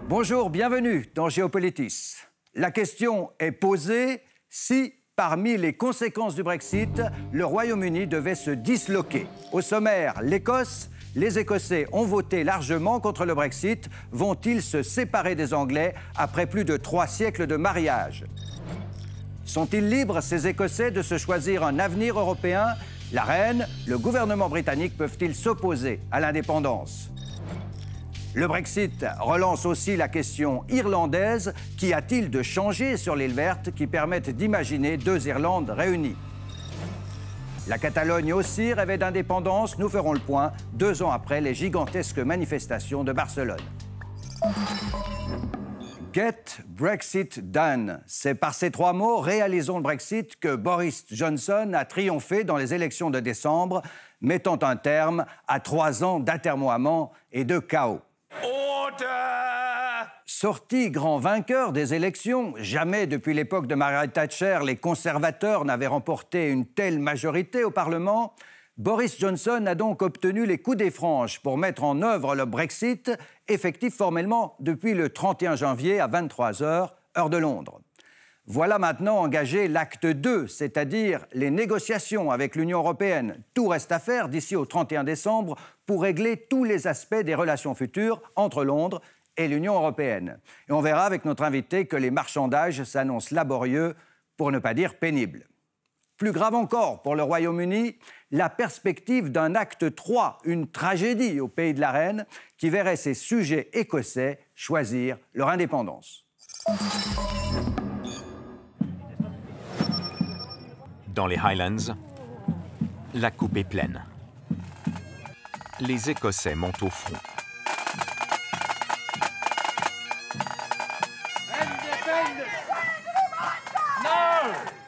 Bonjour, bienvenue dans Géopolitis. La question est posée si, parmi les conséquences du Brexit, le Royaume-Uni devait se disloquer. Au sommaire, l'Écosse. Les Écossais ont voté largement contre le Brexit. Vont-ils se séparer des Anglais après plus de 3 siècles de mariage? Sont-ils libres, ces Écossais, de se choisir un avenir européen? La reine, le gouvernement britannique peuvent-ils s'opposer à l'indépendance? Le Brexit relance aussi la question irlandaise. Qu'y a-t-il de changé sur l'île verte qui permettent d'imaginer 2 Irlandes réunies? La Catalogne aussi rêvait d'indépendance. Nous ferons le point 2 ans après les gigantesques manifestations de Barcelone. Get Brexit done. C'est par ces 3 mots, réalisons le Brexit, que Boris Johnson a triomphé dans les élections de décembre, mettant un terme à 3 ans d'atermoiement et de chaos. Sorti grand vainqueur des élections, jamais depuis l'époque de Margaret Thatcher, les conservateurs n'avaient remporté une telle majorité au Parlement. Boris Johnson a donc obtenu les coups des franges pour mettre en œuvre le Brexit, effectif formellement depuis le 31 janvier à 23h, heure de Londres. Voilà maintenant engagé l'acte 2, c'est-à-dire les négociations avec l'Union européenne. Tout reste à faire d'ici au 31 décembre pour régler tous les aspects des relations futures entre Londres et l'Union européenne. Et on verra avec notre invité que les marchandages s'annoncent laborieux, pour ne pas dire pénibles. Plus grave encore pour le Royaume-Uni, la perspective d'un acte 3, une tragédie au pays de la reine, qui verrait ses sujets écossais choisir leur indépendance. Dans les Highlands, la coupe est pleine. Les Écossais montent au front.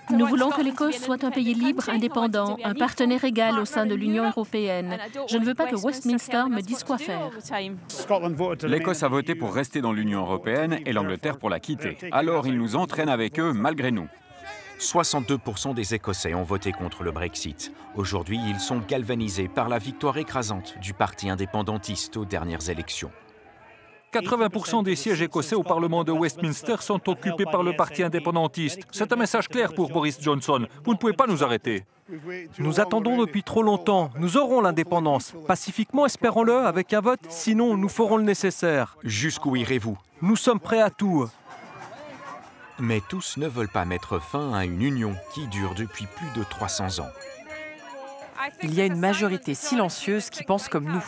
Nous voulons que l'Écosse soit un pays libre, indépendant, un partenaire égal au sein de l'Union européenne. Je ne veux pas que Westminster me dise quoi faire. L'Écosse a voté pour rester dans l'Union européenne et l'Angleterre pour la quitter. Alors ils nous entraînent avec eux malgré nous. 62% des Écossais ont voté contre le Brexit. Aujourd'hui, ils sont galvanisés par la victoire écrasante du parti indépendantiste aux dernières élections. 80% des sièges écossais au Parlement de Westminster sont occupés par le parti indépendantiste. C'est un message clair pour Boris Johnson. Vous ne pouvez pas nous arrêter. Nous attendons depuis trop longtemps. Nous aurons l'indépendance. Pacifiquement, espérons-le, avec un vote. Sinon, nous ferons le nécessaire. Jusqu'où irez-vous? Nous sommes prêts à tout. Mais tous ne veulent pas mettre fin à une union qui dure depuis plus de 300 ans. Il y a une majorité silencieuse qui pense comme nous.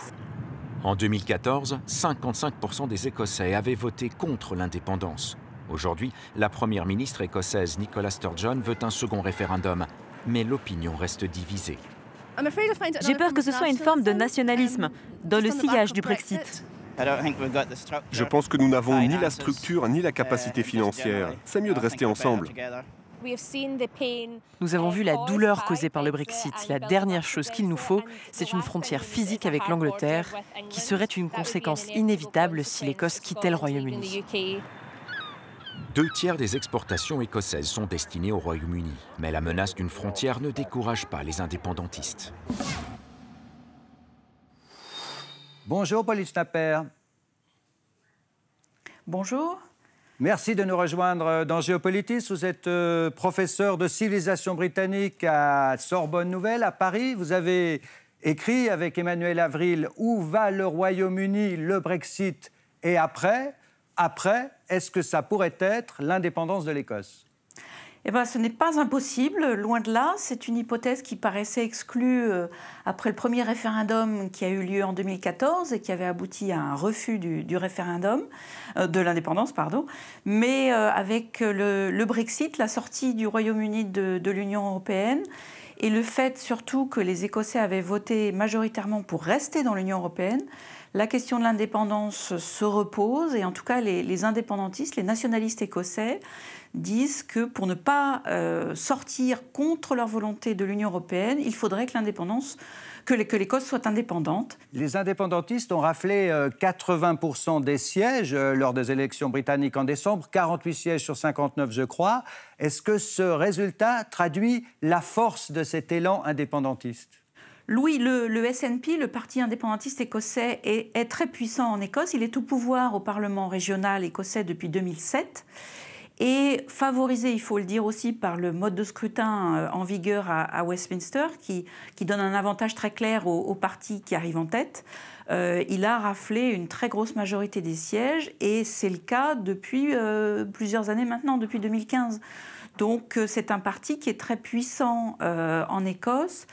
En 2014, 55% des Écossais avaient voté contre l'indépendance. Aujourd'hui, la première ministre écossaise Nicola Sturgeon veut un second référendum, mais l'opinion reste divisée. J'ai peur que ce soit une forme de nationalisme dans le sillage du Brexit. Je pense que nous n'avons ni la structure ni la capacité financière. C'est mieux de rester ensemble. Nous avons vu la douleur causée par le Brexit. La dernière chose qu'il nous faut, c'est une frontière physique avec l'Angleterre, qui serait une conséquence inévitable si l'Écosse quittait le Royaume-Uni. 2/3 des exportations écossaises sont destinées au Royaume-Uni, mais la menace d'une frontière ne décourage pas les indépendantistes. Bonjour, Pauline Schnapper. Bonjour. Merci de nous rejoindre dans Géopolitis. Vous êtes professeur de civilisation britannique à Sorbonne Nouvelle, à Paris. Vous avez écrit avec Emmanuel Avril « Où va le Royaume-Uni, le Brexit et après ?» Après, est-ce que ça pourrait être l'indépendance de l'Écosse? Eh bien, ce n'est pas impossible, loin de là. C'est une hypothèse qui paraissait exclue après le premier référendum qui a eu lieu en 2014 et qui avait abouti à un refus du référendum, de l'indépendance, pardon. Mais avec le Brexit, la sortie du Royaume-Uni de l'Union européenne et le fait surtout que les Écossais avaient voté majoritairement pour rester dans l'Union européenne, la question de l'indépendance se repose et en tout cas les indépendantistes, les nationalistes écossais disent que pour ne pas sortir contre leur volonté de l'Union européenne, il faudrait que l'Écosse soit indépendante. Les indépendantistes ont raflé 80% des sièges lors des élections britanniques en décembre, 48 sièges sur 59 je crois. Est-ce que ce résultat traduit la force de cet élan indépendantiste ? Oui, le SNP, le parti indépendantiste écossais, est très puissant en Écosse. Il est au pouvoir au Parlement régional écossais depuis 2007 et favorisé, il faut le dire aussi, par le mode de scrutin en vigueur à Westminster qui donne un avantage très clair au parti qui arrive en tête. Il a raflé une très grosse majorité des sièges et c'est le cas depuis plusieurs années maintenant, depuis 2015. Donc c'est un parti qui est très puissant en Écosse.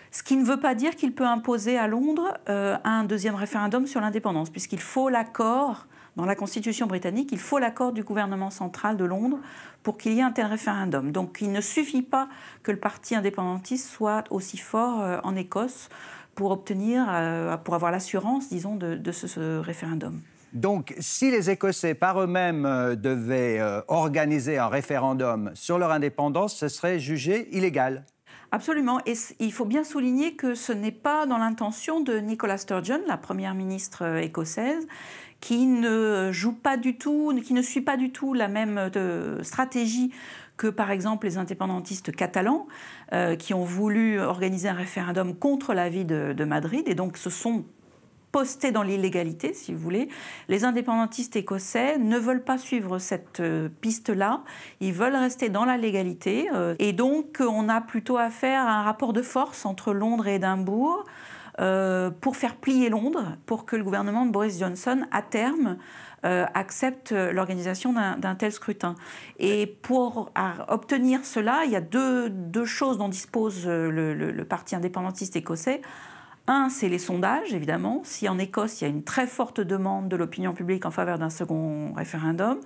Ce qui ne veut pas dire qu'il peut imposer à Londres un deuxième référendum sur l'indépendance, puisqu'il faut l'accord, dans la Constitution britannique, il faut l'accord du gouvernement central de Londres pour qu'il y ait un tel référendum. Donc il ne suffit pas que le parti indépendantiste soit aussi fort en Écosse pour avoir l'assurance, disons, de ce référendum. Donc, si les Écossais par eux-mêmes devaient organiser un référendum sur leur indépendance, ce serait jugé illégal. Absolument. Et il faut bien souligner que ce n'est pas dans l'intention de Nicola Sturgeon, la première ministre écossaise, qui ne joue pas du tout, qui ne suit pas du tout la même stratégie que, par exemple, les indépendantistes catalans, qui ont voulu organiser un référendum contre l'avis de Madrid, et donc se sont postés dans l'illégalité, si vous voulez. Les indépendantistes écossais ne veulent pas suivre cette piste-là, ils veulent rester dans la légalité, et donc on a plutôt affaire à un rapport de force entre Londres et Édimbourg pour faire plier Londres, pour que le gouvernement de Boris Johnson, à terme, accepte l'organisation d'un tel scrutin. Et pour obtenir cela, il y a deux choses dont dispose le parti indépendantiste écossais. Un, c'est les sondages, évidemment. Si en Écosse, il y a une très forte demande de l'opinion publique en faveur d'un second référendum.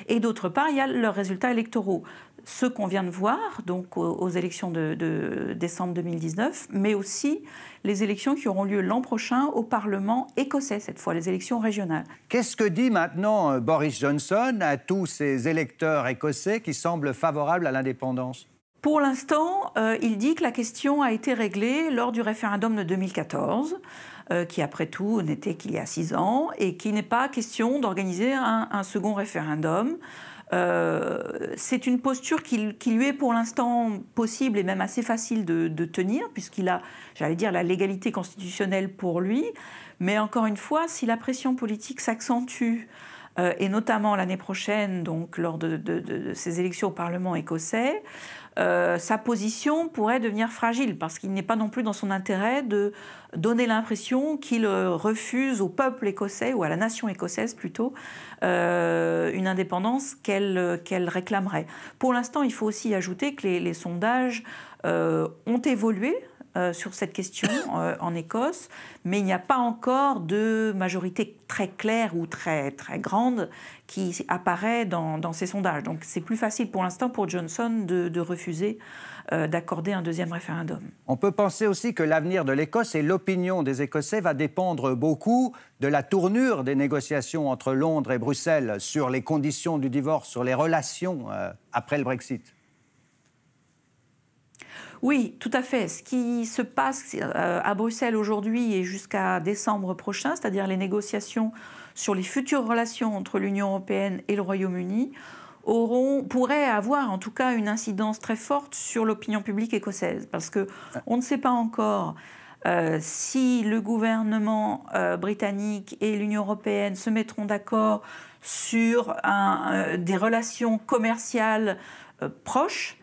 Et d'autre part, il y a leurs résultats électoraux. Ceux qu'on vient de voir, donc aux élections de décembre 2019, mais aussi les élections qui auront lieu l'an prochain au Parlement écossais, cette fois, les élections régionales. Qu'est-ce que dit maintenant Boris Johnson à tous ces électeurs écossais qui semblent favorables à l'indépendance ? Pour l'instant, il dit que la question a été réglée lors du référendum de 2014, qui après tout n'était qu'il y a 6 ans, et qu'il n'est pas question d'organiser un second référendum. C'est une posture qui lui est pour l'instant possible et même assez facile de tenir, puisqu'il a, j'allais dire, la légalité constitutionnelle pour lui. Mais encore une fois, si la pression politique s'accentue, et notamment l'année prochaine, donc lors de ces élections au Parlement écossais, sa position pourrait devenir fragile parce qu'il n'est pas non plus dans son intérêt de donner l'impression qu'il refuse au peuple écossais, ou à la nation écossaise plutôt, une indépendance qu'elle réclamerait. Pour l'instant, il faut aussi ajouter que les sondages ont évolué sur cette question en Écosse, mais il n'y a pas encore de majorité très claire ou très, très grande qui apparaît dans ces sondages. Donc c'est plus facile pour l'instant pour Johnson de refuser d'accorder un deuxième référendum. On peut penser aussi que l'avenir de l'Écosse et l'opinion des Écossais va dépendre beaucoup de la tournure des négociations entre Londres et Bruxelles sur les conditions du divorce, sur les relations après le Brexit. Oui, tout à fait. Ce qui se passe à Bruxelles aujourd'hui et jusqu'à décembre prochain, c'est-à-dire les négociations sur les futures relations entre l'Union européenne et le Royaume-Uni, pourraient avoir en tout cas une incidence très forte sur l'opinion publique écossaise. Parce qu'on ne sait pas encore si le gouvernement britannique et l'Union européenne se mettront d'accord sur des relations commerciales proches,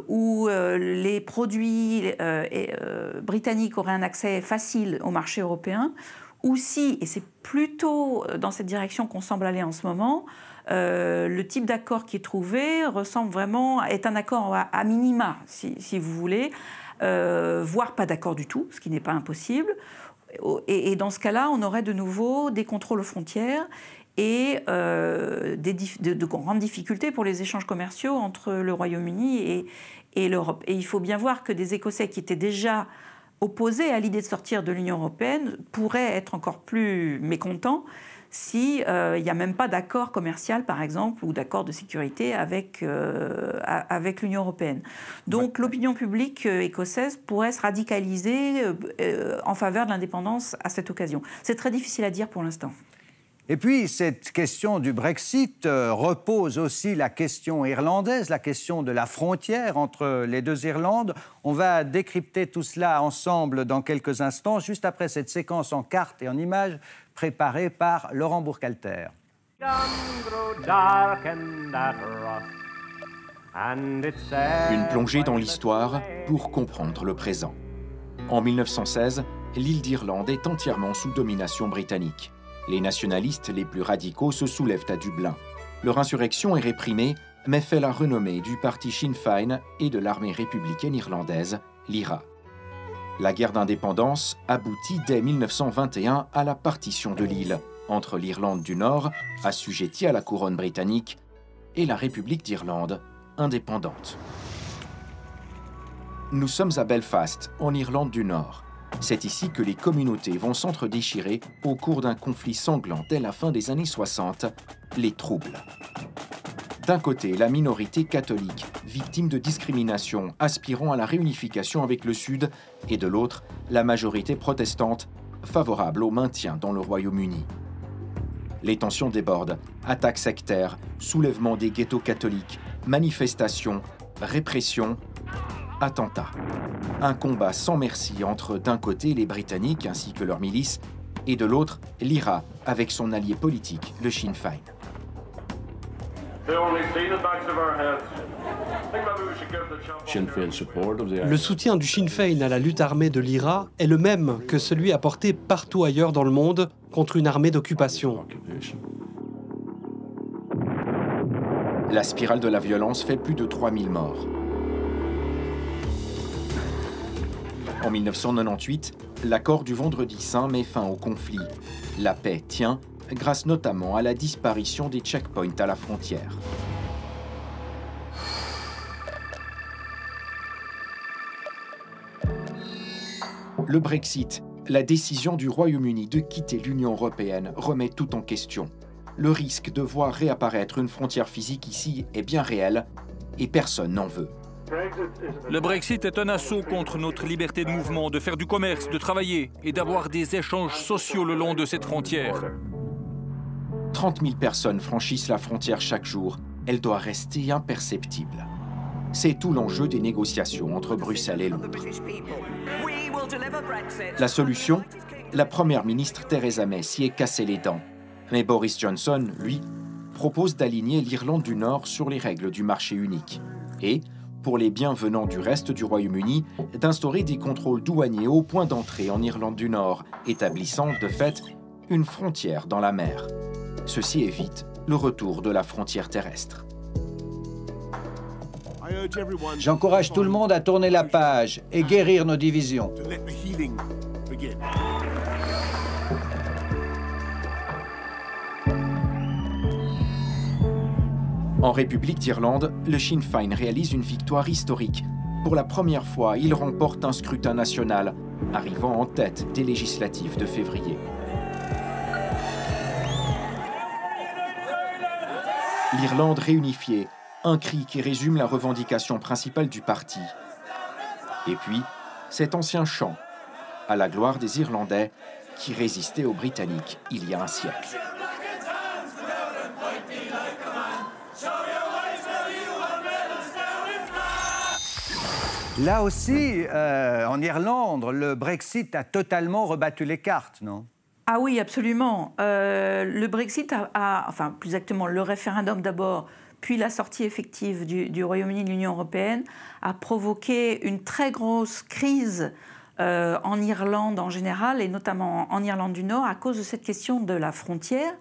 où les produits britanniques auraient un accès facile au marché européen, ou si, et c'est plutôt dans cette direction qu'on semble aller en ce moment, le type d'accord qui est trouvé est un accord à minima, si vous voulez, voire pas d'accord du tout, ce qui n'est pas impossible. Et dans ce cas-là, on aurait de nouveau des contrôles aux frontières et de grandes difficultés pour les échanges commerciaux entre le Royaume-Uni et l'Europe. Et il faut bien voir que des Écossais qui étaient déjà opposés à l'idée de sortir de l'Union européenne pourraient être encore plus mécontents s'il n'y a même pas d'accord commercial, par exemple, ou d'accord de sécurité avec l'Union européenne. Donc l'opinion publique écossaise pourrait se radicaliser en faveur de l'indépendance à cette occasion. C'est très difficile à dire pour l'instant. Et puis, cette question du Brexit repose aussi la question irlandaise, la question de la frontière entre les deux Irlandes. On va décrypter tout cela ensemble dans quelques instants, juste après cette séquence en cartes et en images préparée par Laurent Bourcalter. Une plongée dans l'histoire pour comprendre le présent. En 1916, l'île d'Irlande est entièrement sous domination britannique. Les nationalistes les plus radicaux se soulèvent à Dublin. Leur insurrection est réprimée, mais fait la renommée du parti Sinn Féin et de l'armée républicaine irlandaise, l'IRA. La guerre d'indépendance aboutit dès 1921 à la partition de l'île, entre l'Irlande du Nord, assujettie à la couronne britannique, et la République d'Irlande, indépendante. Nous sommes à Belfast, en Irlande du Nord. C'est ici que les communautés vont s'entre-déchirer au cours d'un conflit sanglant dès la fin des années 60, les troubles. D'un côté, la minorité catholique, victime de discrimination, aspirant à la réunification avec le Sud, et de l'autre, la majorité protestante, favorable au maintien dans le Royaume-Uni. Les tensions débordent, attaques sectaires, soulèvement des ghettos catholiques, manifestations, répression, attentats. Un combat sans merci entre d'un côté les Britanniques ainsi que leurs milices, et de l'autre l'IRA avec son allié politique, le Sinn Féin. Le soutien du Sinn Féin à la lutte armée de l'IRA est le même que celui apporté partout ailleurs dans le monde contre une armée d'occupation. La spirale de la violence fait plus de 3000 morts. En 1998, l'accord du Vendredi Saint met fin au conflit. La paix tient, grâce notamment à la disparition des checkpoints à la frontière. Le Brexit, la décision du Royaume-Uni de quitter l'Union européenne, remet tout en question. Le risque de voir réapparaître une frontière physique ici est bien réel et personne n'en veut. Le Brexit est un assaut contre notre liberté de mouvement, de faire du commerce, de travailler et d'avoir des échanges sociaux le long de cette frontière. 30 000 personnes franchissent la frontière chaque jour. Elle doit rester imperceptible. C'est tout l'enjeu des négociations entre Bruxelles et Londres. La solution? La première ministre Theresa May s'y est cassé les dents. Mais Boris Johnson, lui, propose d'aligner l'Irlande du Nord sur les règles du marché unique. Et, pour les biens venant du reste du Royaume-Uni, d'instaurer des contrôles douaniers au point d'entrée en Irlande du Nord, établissant, de fait, une frontière dans la mer. Ceci évite le retour de la frontière terrestre. J'encourage tout le monde à tourner la page et guérir nos divisions. En République d'Irlande, le Sinn Féin réalise une victoire historique. Pour la première fois, il remporte un scrutin national, arrivant en tête des législatives de février. L'Irlande réunifiée, un cri qui résume la revendication principale du parti. Et puis, cet ancien chant, à la gloire des Irlandais qui résistaient aux Britanniques il y a un siècle. Là aussi, en Irlande, le Brexit a totalement rebattu les cartes, non ? Ah oui, absolument. Le Brexit enfin plus exactement le référendum d'abord, puis la sortie effective du Royaume-Uni de l'Union européenne, a provoqué une très grosse crise en Irlande en général, et notamment en Irlande du Nord, à cause de cette question de la frontière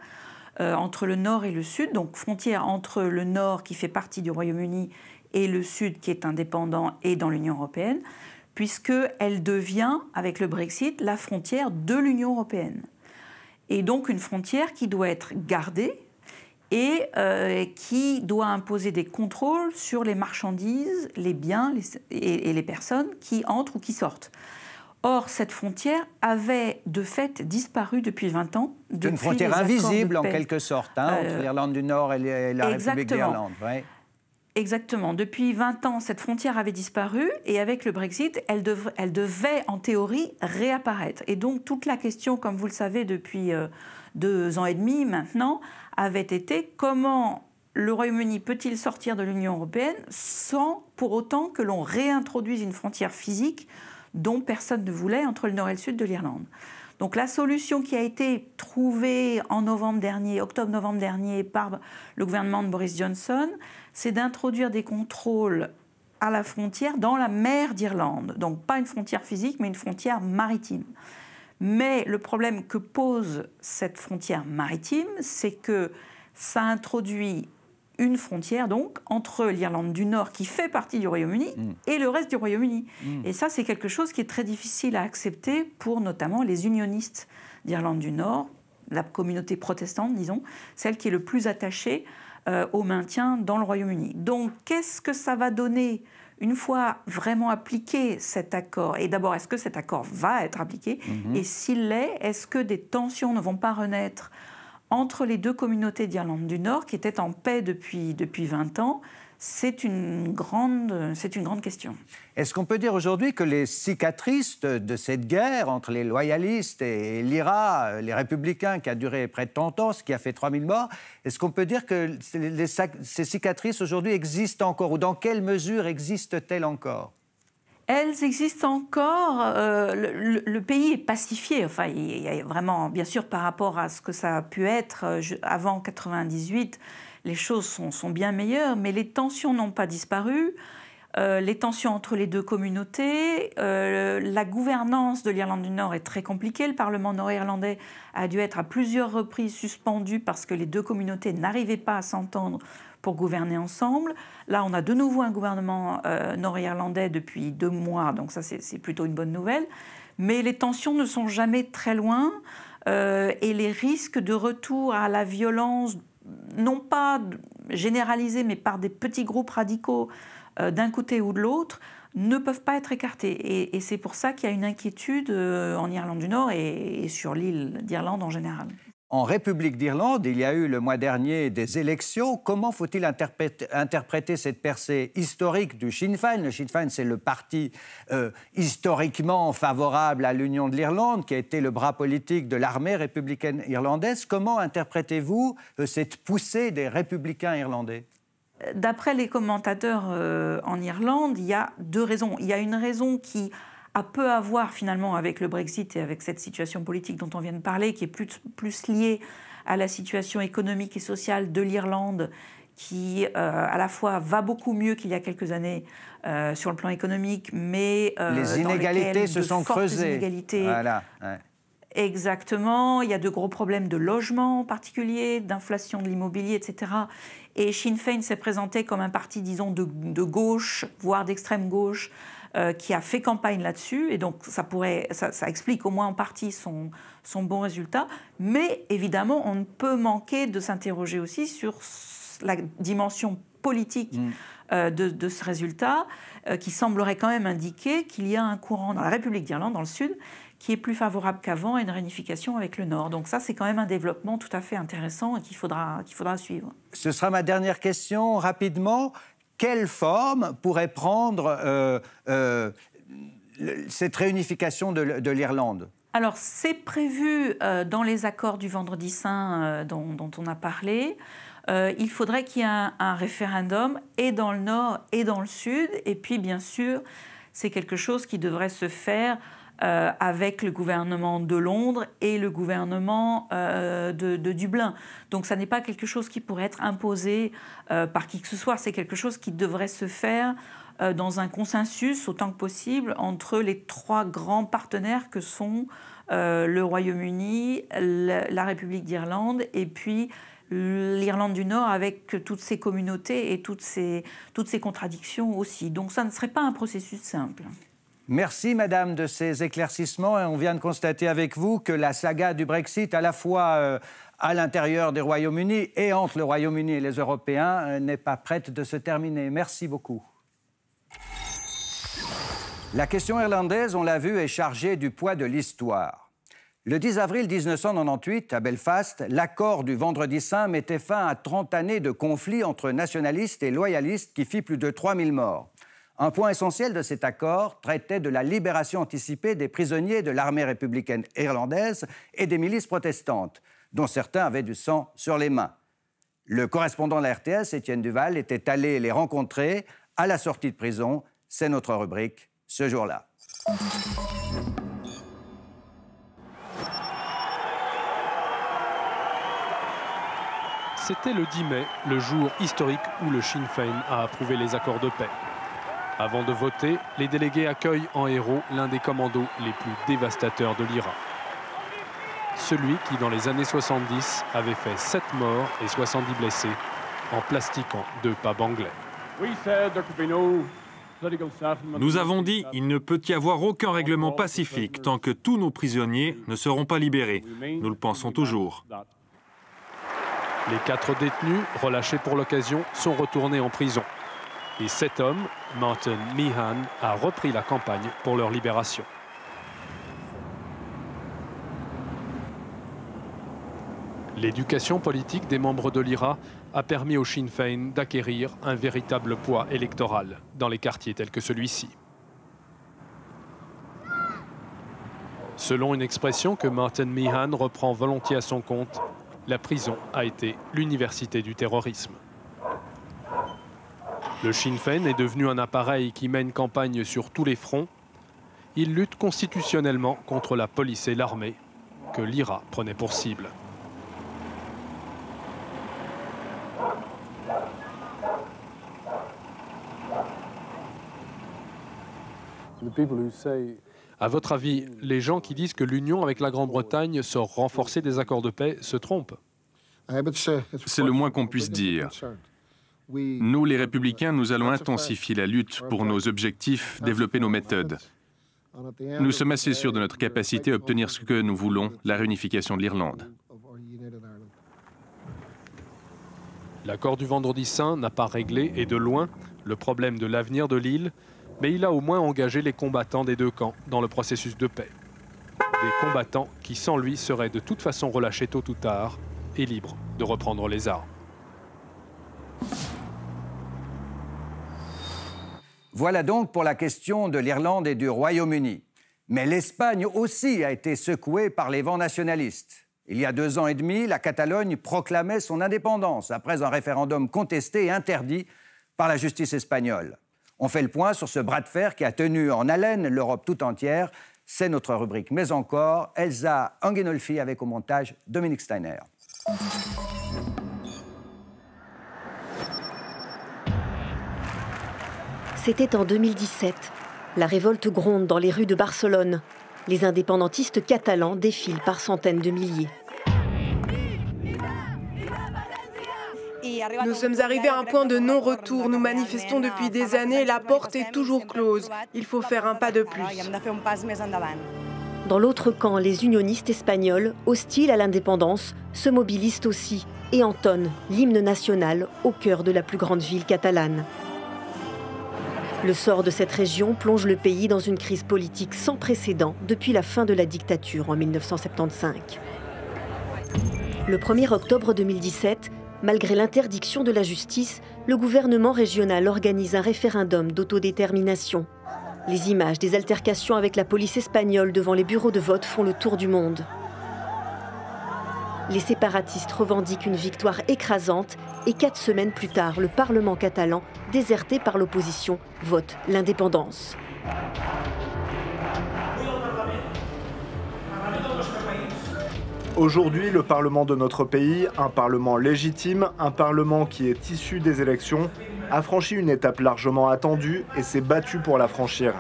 entre le Nord et le Sud, donc frontière entre le Nord qui fait partie du Royaume-Uni et le Sud qui est indépendant et dans l'Union européenne, puisqu'elle devient, avec le Brexit, la frontière de l'Union européenne. Et donc une frontière qui doit être gardée et qui doit imposer des contrôles sur les marchandises, les biens et les personnes qui entrent ou qui sortent. Or, cette frontière avait de fait disparu depuis 20 ans. C'est une frontière invisible, en quelque sorte, hein, entre l'Irlande du Nord et la République d'Irlande. Ouais. Exactement. Depuis 20 ans, cette frontière avait disparu et avec le Brexit, elle devait en théorie réapparaître. Et donc, toute la question, comme vous le savez, depuis 2 ans et demi maintenant, avait été comment le Royaume-Uni peut-il sortir de l'Union européenne sans pour autant que l'on réintroduise une frontière physique dont personne ne voulait entre le nord et le sud de l'Irlande. Donc la solution qui a été trouvée en octobre-novembre dernier par le gouvernement de Boris Johnson, c'est d'introduire des contrôles à la frontière dans la mer d'Irlande. Donc pas une frontière physique, mais une frontière maritime. Mais le problème que pose cette frontière maritime, c'est que ça introduit une frontière donc entre l'Irlande du Nord, qui fait partie du Royaume-Uni, et le reste du Royaume-Uni. Et ça, c'est quelque chose qui est très difficile à accepter pour notamment les unionistes d'Irlande du Nord, la communauté protestante, disons, celle qui est le plus attachée au maintien dans le Royaume-Uni. Donc, qu'est-ce que ça va donner une fois vraiment appliqué cet accord? Et d'abord, est-ce que cet accord va être appliqué? Et s'il l'est, est-ce que des tensions ne vont pas renaître entre les 2 communautés d'Irlande du Nord qui étaient en paix depuis 20 ans? C'est une grande question. Est-ce qu'on peut dire aujourd'hui que les cicatrices de cette guerre entre les loyalistes et l'IRA, les républicains, qui a duré près de 30 ans, ce qui a fait 3000 morts, est-ce qu'on peut dire que ces cicatrices aujourd'hui existent encore, ou dans quelle mesure existent-elles encore? Elles existent encore. Le pays est pacifié. Enfin, il y a vraiment, bien sûr, par rapport à ce que ça a pu être avant 1998, les choses sont bien meilleures, mais les tensions n'ont pas disparu. Les tensions entre les 2 communautés, la gouvernance de l'Irlande du Nord est très compliquée. Le Parlement nord-irlandais a dû être à plusieurs reprises suspendu parce que les 2 communautés n'arrivaient pas à s'entendre pour gouverner ensemble. Là, on a de nouveau un gouvernement nord-irlandais depuis 2 mois, donc ça, c'est plutôt une bonne nouvelle. Mais les tensions ne sont jamais très loin et les risques de retour à la violence, non pas généralisés, mais par des petits groupes radicaux d'un côté ou de l'autre, ne peuvent pas être écartés. Et c'est pour ça qu'il y a une inquiétude en Irlande du Nord et sur l'île d'Irlande en général. En République d'Irlande, il y a eu le mois dernier des élections. Comment faut-il interpréter cette percée historique du Sinn Féin? Le Sinn Féin, c'est le parti historiquement favorable à l'union de l'Irlande, qui a été le bras politique de l'armée républicaine irlandaise. Comment interprétez-vous cette poussée des républicains irlandais? D'après les commentateurs en Irlande, il y a 2 raisons. Il y a une raison qui a peu à voir finalement avec le Brexit et avec cette situation politique dont on vient de parler, qui est plus liée à la situation économique et sociale de l'Irlande, qui à la fois va beaucoup mieux qu'il y a quelques années sur le plan économique, mais les inégalités se sont creusées. Voilà. Ouais. Exactement. Il y a de gros problèmes de logement en particulier, d'inflation de l'immobilier, etc. Et Sinn Féin s'est présenté comme un parti, disons, de gauche, voire d'extrême gauche, qui a fait campagne là-dessus, et donc ça explique au moins en partie son bon résultat. Mais évidemment, on ne peut manquer de s'interroger aussi sur la dimension politique de ce résultat, qui semblerait quand même indiquer qu'il y a un courant dans la République d'Irlande, dans le sud, qui est plus favorable qu'avant à une réunification avec le Nord. Donc ça, c'est quand même un développement tout à fait intéressant et qu'il faudra suivre. Ce sera ma dernière question, rapidement. Quelle forme pourrait prendre cette réunification de l'Irlande? Alors, c'est prévu dans les accords du Vendredi Saint dont on a parlé. Il faudrait qu'il y ait un référendum et dans le Nord et dans le Sud. Et puis, bien sûr, c'est quelque chose qui devrait se faire avec le gouvernement de Londres et le gouvernement de Dublin. Donc ça n'est pas quelque chose qui pourrait être imposé par qui que ce soit, c'est quelque chose qui devrait se faire dans un consensus autant que possible entre les 3 grands partenaires que sont le Royaume-Uni, la République d'Irlande et puis l'Irlande du Nord avec toutes ses communautés et toutes ces contradictions aussi. Donc ça ne serait pas un processus simple. Merci, Madame, de ces éclaircissements. Et on vient de constater avec vous que la saga du Brexit, à la fois à l'intérieur des Royaumes-Unis et entre le Royaume-Uni et les Européens, n'est pas prête de se terminer. Merci beaucoup. La question irlandaise, on l'a vu, est chargée du poids de l'histoire. Le 10 avril 1998, à Belfast, l'accord du Vendredi saint mettait fin à 30 années de conflit entre nationalistes et loyalistes qui fit plus de 3000 morts. Un point essentiel de cet accord traitait de la libération anticipée des prisonniers de l'armée républicaine irlandaise et des milices protestantes, dont certains avaient du sang sur les mains. Le correspondant de la RTS, Étienne Duval, était allé les rencontrer à la sortie de prison. C'est notre rubrique ce jour-là. C'était le 10 mai, le jour historique où le Sinn Féin a approuvé les accords de paix. Avant de voter, les délégués accueillent en héros l'un des commandos les plus dévastateurs de l'IRA. Celui qui, dans les années 70, avait fait 7 morts et 70 blessés en plastiquant 2 pubs anglais. Nous avons dit qu'il ne peut y avoir aucun règlement pacifique tant que tous nos prisonniers ne seront pas libérés. Nous le pensons toujours. Les 4 détenus, relâchés pour l'occasion, sont retournés en prison. Et cet homme, Martin Meehan, a repris la campagne pour leur libération. L'éducation politique des membres de l'IRA a permis au Sinn Féin d'acquérir un véritable poids électoral dans les quartiers tels que celui-ci. Selon une expression que Martin Meehan reprend volontiers à son compte, la prison a été l'université du terrorisme. Le Sinn Féin est devenu un appareil qui mène campagne sur tous les fronts. Il lutte constitutionnellement contre la police et l'armée que l'IRA prenait pour cible. À votre avis, les gens qui disent que l'union avec la Grande-Bretagne sort renforcer des accords de paix se trompent? C'est le moins qu'on puisse dire. Nous, les Républicains, nous allons intensifier la lutte pour nos objectifs, développer nos méthodes. Nous sommes assez sûrs de notre capacité à obtenir ce que nous voulons, la réunification de l'Irlande. L'accord du Vendredi saint n'a pas réglé, et de loin, le problème de l'avenir de l'île, mais il a au moins engagé les combattants des 2 camps dans le processus de paix. Des combattants qui, sans lui, seraient de toute façon relâchés tôt ou tard et libres de reprendre les armes. Voilà donc pour la question de l'Irlande et du Royaume-Uni. Mais l'Espagne aussi a été secouée par les vents nationalistes. Il y a 2 ans et demi, la Catalogne proclamait son indépendance après un référendum contesté et interdit par la justice espagnole. On fait le point sur ce bras de fer qui a tenu en haleine l'Europe tout entière. C'est notre rubrique. Mais encore, Elsa Anguinolfi avec au montage Dominique Steiner. C'était en 2017. La révolte gronde dans les rues de Barcelone. Les indépendantistes catalans défilent par centaines de milliers. Nous sommes arrivés à un point de non-retour. Nous manifestons depuis des années et la porte est toujours close. Il faut faire un pas de plus. Dans l'autre camp, les unionistes espagnols, hostiles à l'indépendance, se mobilisent aussi et entonnent l'hymne national au cœur de la plus grande ville catalane. Le sort de cette région plonge le pays dans une crise politique sans précédent depuis la fin de la dictature en 1975. Le 1er octobre 2017, malgré l'interdiction de la justice, le gouvernement régional organise un référendum d'autodétermination. Les images des altercations avec la police espagnole devant les bureaux de vote font le tour du monde. Les séparatistes revendiquent une victoire écrasante et 4 semaines plus tard, le Parlement catalan, déserté par l'opposition, vote l'indépendance. Aujourd'hui, le Parlement de notre pays, un Parlement légitime, un Parlement qui est issu des élections, a franchi une étape largement attendue et s'est battu pour la franchir.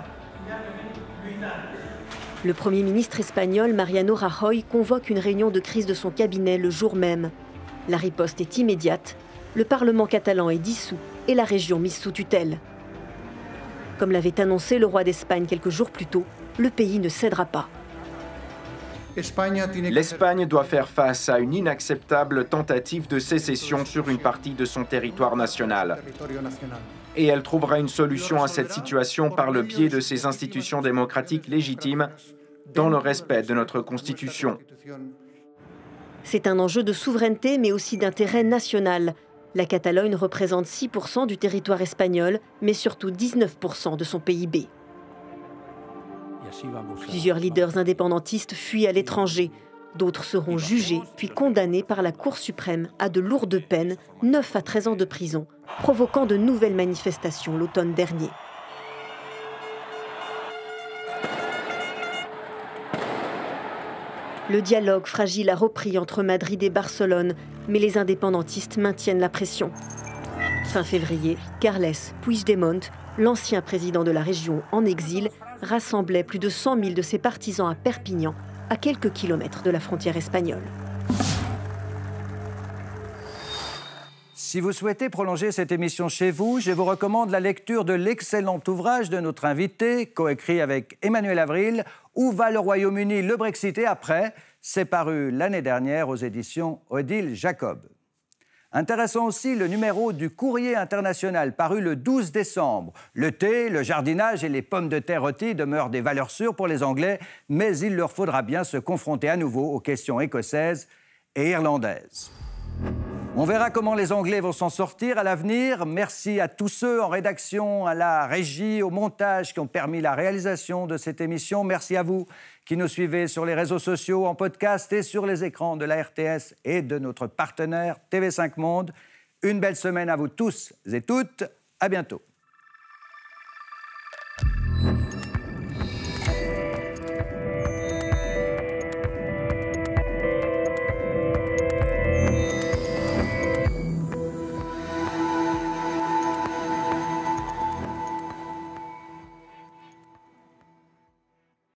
Le Premier ministre espagnol Mariano Rajoy convoque une réunion de crise de son cabinet le jour même. La riposte est immédiate, le Parlement catalan est dissous et la région mise sous tutelle. Comme l'avait annoncé le roi d'Espagne quelques jours plus tôt, le pays ne cédera pas. L'Espagne doit faire face à une inacceptable tentative de sécession sur une partie de son territoire national. et elle trouvera une solution à cette situation par le biais de ses institutions démocratiques légitimes, dans le respect de notre Constitution. C'est un enjeu de souveraineté, mais aussi d'intérêt national. La Catalogne représente 6% du territoire espagnol, mais surtout 19% de son PIB. Plusieurs leaders indépendantistes fuient à l'étranger. D'autres seront jugés, puis condamnés par la Cour suprême à de lourdes peines, 9 à 13 ans de prison, provoquant de nouvelles manifestations l'automne dernier. Le dialogue fragile a repris entre Madrid et Barcelone, mais les indépendantistes maintiennent la pression. Fin février, Carles Puigdemont, l'ancien président de la région en exil, rassemblait plus de 100 000 de ses partisans à Perpignan, à quelques kilomètres de la frontière espagnole. Si vous souhaitez prolonger cette émission chez vous, je vous recommande la lecture de l'excellent ouvrage de notre invité, coécrit avec Emmanuel Avril, « Où va le Royaume-Uni, le Brexit et après ?» C'est paru l'année dernière aux éditions Odile Jacob. Intéressant aussi le numéro du Courrier international paru le 12 décembre. Le thé, le jardinage et les pommes de terre rôties demeurent des valeurs sûres pour les Anglais, mais il leur faudra bien se confronter à nouveau aux questions écossaises et irlandaises. On verra comment les Anglais vont s'en sortir à l'avenir. Merci à tous ceux en rédaction, à la régie, au montage qui ont permis la réalisation de cette émission. Merci à vous qui nous suivez sur les réseaux sociaux, en podcast et sur les écrans de la RTS et de notre partenaire TV5 Monde. Une belle semaine à vous tous et toutes. À bientôt.